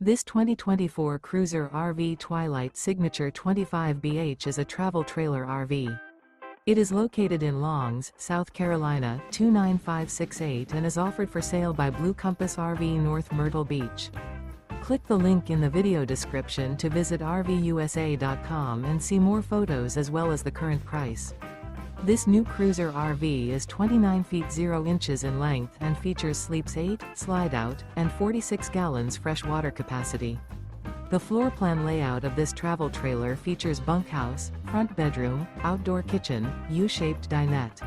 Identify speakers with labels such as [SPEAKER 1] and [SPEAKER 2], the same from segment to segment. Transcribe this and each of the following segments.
[SPEAKER 1] This 2024 Cruiser RV Twilight Signature 25BH is a travel trailer RV. It is located in Longs, South Carolina 29568 and is offered for sale by Blue Compass RV North Myrtle Beach. Click the link in the video description to visit RVUSA.com and see more photos as well as the current price. This new Cruiser RV is 29 feet 0 inches in length and features sleeps 8, slide-out, and 46 gallons fresh water capacity. The floor plan layout of this travel trailer features bunkhouse, front bedroom, outdoor kitchen, U-shaped dinette.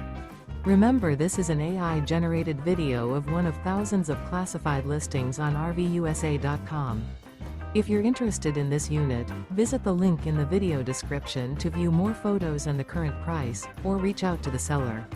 [SPEAKER 1] Remember, this is an AI-generated video of one of thousands of classified listings on RVUSA.com. If you're interested in this unit, visit the link in the video description to view more photos and the current price, or reach out to the seller.